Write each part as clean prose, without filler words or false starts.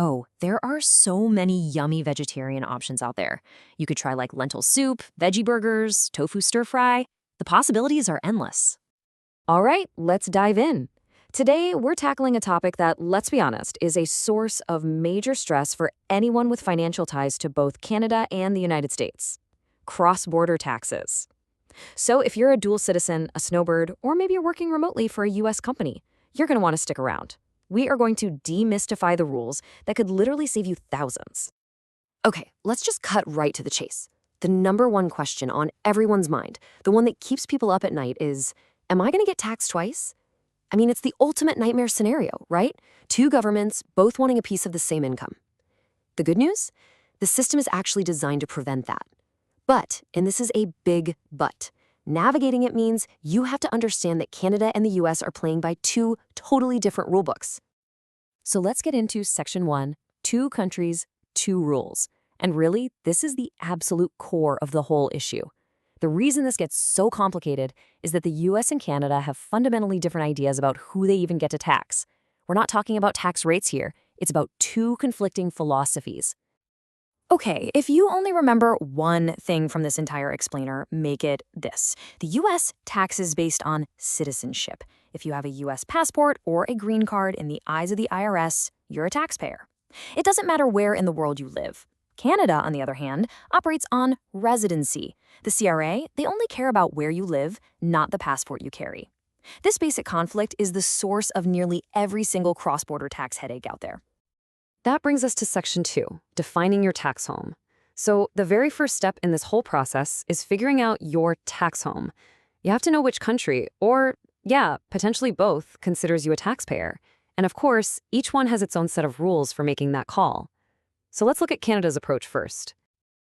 Oh, there are so many yummy vegetarian options out there. You could try like lentil soup, veggie burgers, tofu stir fry. The possibilities are endless. All right, let's dive in. Today, we're tackling a topic that, let's be honest, is a source of major stress for anyone with financial ties to both Canada and the United States: cross-border taxes. So if you're a dual citizen, a snowbird, or maybe you're working remotely for a US company, you're going to want to stick around. We are going to demystify the rules that could literally save you thousands. Okay, let's just cut right to the chase. The number one question on everyone's mind, the one that keeps people up at night is, am I going to get taxed twice? I mean, it's the ultimate nightmare scenario, right? Two governments, both wanting a piece of the same income. The good news? The system is actually designed to prevent that. But, and this is a big but, navigating it means you have to understand that Canada and the US are playing by two totally different rulebooks. So let's get into Section 1, two countries, two rules. And really, this is the absolute core of the whole issue. The reason this gets so complicated is that the US and Canada have fundamentally different ideas about who they even get to tax. We're not talking about tax rates here. It's about two conflicting philosophies. Okay, if you only remember one thing from this entire explainer, make it this. The US taxes based on citizenship. If you have a US passport or a green card, in the eyes of the IRS, you're a taxpayer. It doesn't matter where in the world you live. Canada, on the other hand, operates on residency. The CRA, they only care about where you live, not the passport you carry. This basic conflict is the source of nearly every single cross-border tax headache out there. That brings us to Section 2, defining your tax home. So the very first step in this whole process is figuring out your tax home. You have to know which country, or, yeah, potentially both, considers you a taxpayer. And of course, each one has its own set of rules for making that call. So let's look at Canada's approach first.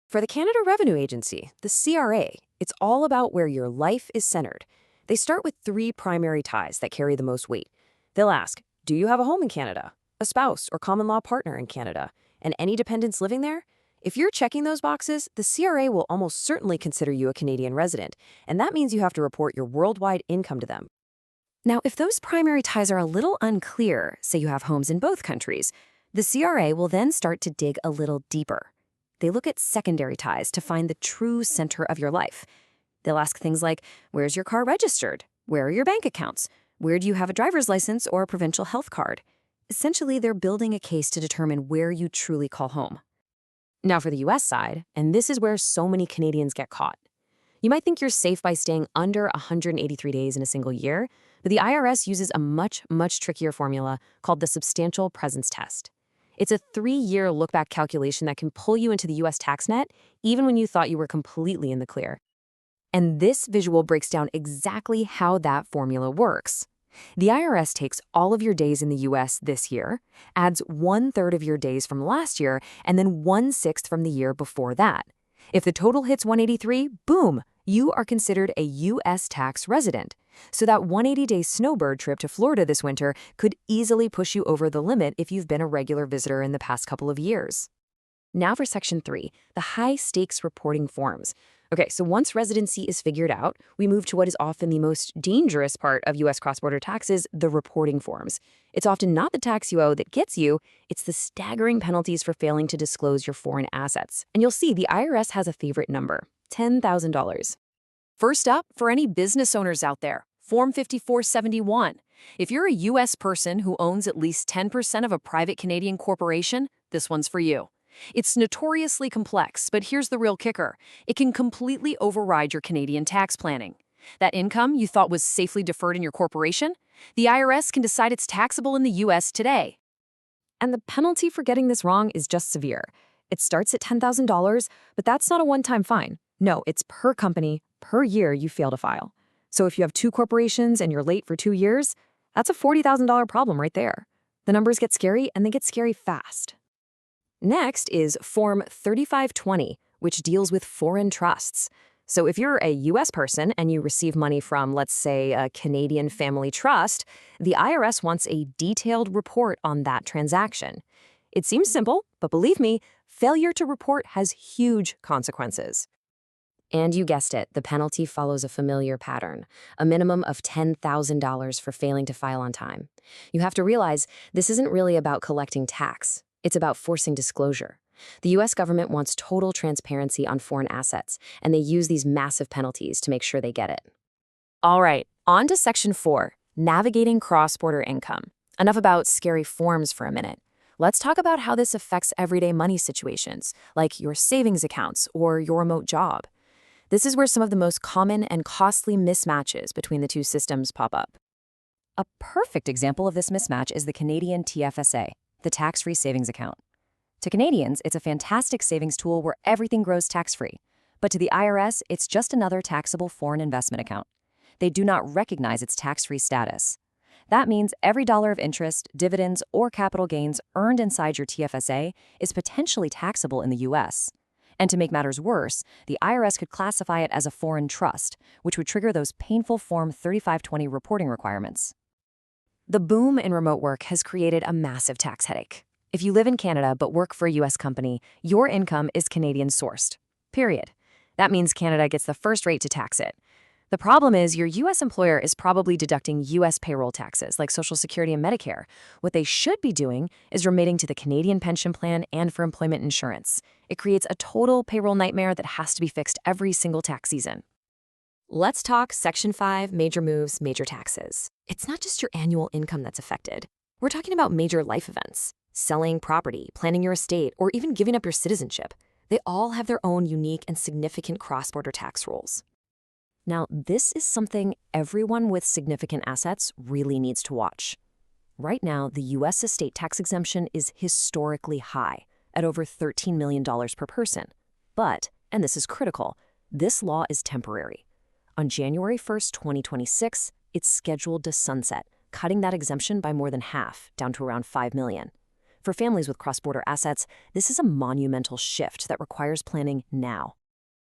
For the Canada Revenue Agency, the CRA, it's all about where your life is centered. They start with three primary ties that carry the most weight. They'll ask, do you have a home in Canada, a spouse or common law partner in Canada, and any dependents living there? If you're checking those boxes, the CRA will almost certainly consider you a Canadian resident, and that means you have to report your worldwide income to them. Now, if those primary ties are a little unclear, say you have homes in both countries, the CRA will then start to dig a little deeper. They look at secondary ties to find the true center of your life. They'll ask things like, where's your car registered? Where are your bank accounts? Where do you have a driver's license or a provincial health card? Essentially, they're building a case to determine where you truly call home. Now for the US side, and this is where so many Canadians get caught. You might think you're safe by staying under 183 days in a single year, but the IRS uses a much trickier formula called the substantial presence test. It's a 3-year look-back calculation that can pull you into the US tax net, even when you thought you were completely in the clear. And this visual breaks down exactly how that formula works. The IRS takes all of your days in the US this year, adds 1/3 of your days from last year, and then 1/6 from the year before that. If the total hits 183, boom, you are considered a US tax resident. So that 180-day snowbird trip to Florida this winter could easily push you over the limit if you've been a regular visitor in the past couple of years. Now for Section 3, the high-stakes reporting forms. Okay, so once residency is figured out, we move to what is often the most dangerous part of US cross-border taxes, the reporting forms. It's often not the tax you owe that gets you, it's the staggering penalties for failing to disclose your foreign assets. And you'll see the IRS has a favorite number, $10,000. First up, for any business owners out there, Form 5471. If you're a US person who owns at least 10% of a private Canadian corporation, this one's for you. It's notoriously complex, but here's the real kicker. It can completely override your Canadian tax planning. That income you thought was safely deferred in your corporation, the IRS can decide it's taxable in the US today. And the penalty for getting this wrong is just severe. It starts at $10,000, but that's not a one-time fine. No, it's per company, per year you fail to file. So if you have 2 corporations and you're late for 2 years, that's a $40,000 problem right there. The numbers get scary, and they get scary fast. Next is Form 3520, which deals with foreign trusts. So if you're a US person and you receive money from, let's say, a Canadian family trust, the IRS wants a detailed report on that transaction. It seems simple, but believe me, failure to report has huge consequences. And you guessed it, the penalty follows a familiar pattern, a minimum of $10,000 for failing to file on time. You have to realize this isn't really about collecting tax. It's about forcing disclosure. The US government wants total transparency on foreign assets, and they use these massive penalties to make sure they get it. All right, on to Section 4, navigating cross-border income. Enough about scary forms for a minute. Let's talk about how this affects everyday money situations, like your savings accounts or your remote job. This is where some of the most common and costly mismatches between the two systems pop up. A perfect example of this mismatch is the Canadian TFSA, the tax-free savings account. To Canadians, it's a fantastic savings tool where everything grows tax-free. But to the IRS, it's just another taxable foreign investment account. They do not recognize its tax-free status. That means every dollar of interest, dividends, or capital gains earned inside your TFSA is potentially taxable in the US. And to make matters worse, the IRS could classify it as a foreign trust, which would trigger those painful Form 3520 reporting requirements. The boom in remote work has created a massive tax headache. If you live in Canada but work for a US company, your income is Canadian sourced. Period. That means Canada gets the first rate to tax it. The problem is your US employer is probably deducting US payroll taxes like Social Security and Medicare. What they should be doing is remitting to the Canadian pension plan and for employment insurance. It creates a total payroll nightmare that has to be fixed every single tax season. Let's talk Section 5, major moves, major taxes. It's not just your annual income that's affected. We're talking about major life events. Selling property, planning your estate, or even giving up your citizenship. They all have their own unique and significant cross-border tax rules. Now, this is something everyone with significant assets really needs to watch. Right now, the U.S. estate tax exemption is historically high, at over $13 million per person. But, and this is critical, this law is temporary. On January 1st, 2026, it's scheduled to sunset, cutting that exemption by more than half, down to around $5 million. For families with cross-border assets, this is a monumental shift that requires planning now.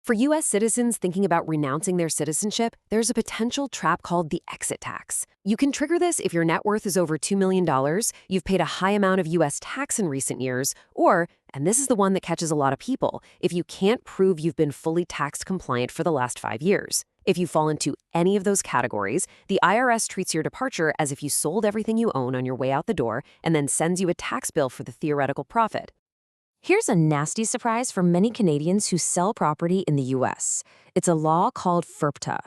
For U.S. citizens thinking about renouncing their citizenship, there's a potential trap called the exit tax. You can trigger this if your net worth is over $2 million, you've paid a high amount of U.S. tax in recent years, or, and this is the one that catches a lot of people, if you can't prove you've been fully tax compliant for the last 5 years. If you fall into any of those categories, the IRS treats your departure as if you sold everything you own on your way out the door and then sends you a tax bill for the theoretical profit. Here's a nasty surprise for many Canadians who sell property in the U.S. It's a law called FIRPTA.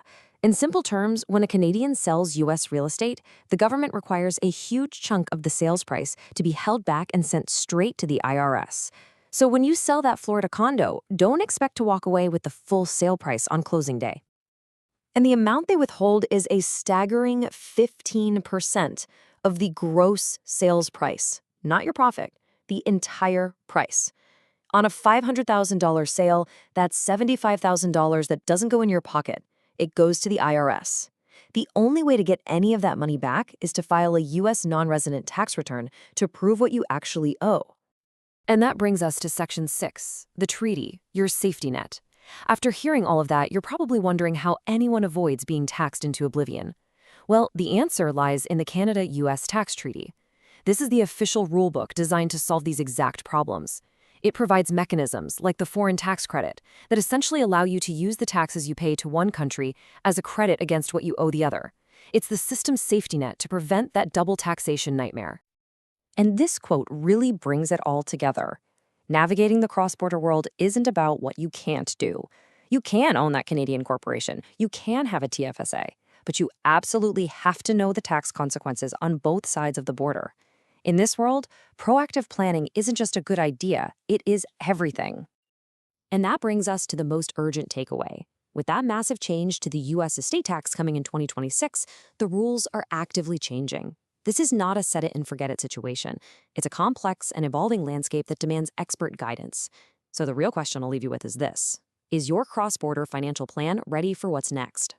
In simple terms, when a Canadian sells U.S. real estate, the government requires a huge chunk of the sales price to be held back and sent straight to the IRS. So when you sell that Florida condo, don't expect to walk away with the full sale price on closing day. And the amount they withhold is a staggering 15% of the gross sales price, not your profit, the entire price. On a $500,000 sale, that's $75,000 that doesn't go in your pocket. It goes to the IRS. The only way to get any of that money back is to file a U.S. non-resident tax return to prove what you actually owe. And that brings us to Section 6, the treaty, your safety net. After hearing all of that, you're probably wondering how anyone avoids being taxed into oblivion. Well, the answer lies in the Canada-US Tax Treaty. This is the official rulebook designed to solve these exact problems. It provides mechanisms, like the foreign tax credit, that essentially allow you to use the taxes you pay to one country as a credit against what you owe the other. It's the system's safety net to prevent that double taxation nightmare. And this quote really brings it all together. Navigating the cross-border world isn't about what you can't do. You can own that Canadian corporation. You can have a TFSA. But you absolutely have to know the tax consequences on both sides of the border. In this world, proactive planning isn't just a good idea, it is everything. And that brings us to the most urgent takeaway. With that massive change to the U.S. estate tax coming in 2026, the rules are actively changing. This is not a set-it-and-forget-it situation. It's a complex and evolving landscape that demands expert guidance. So the real question I'll leave you with is this: is your cross-border financial plan ready for what's next?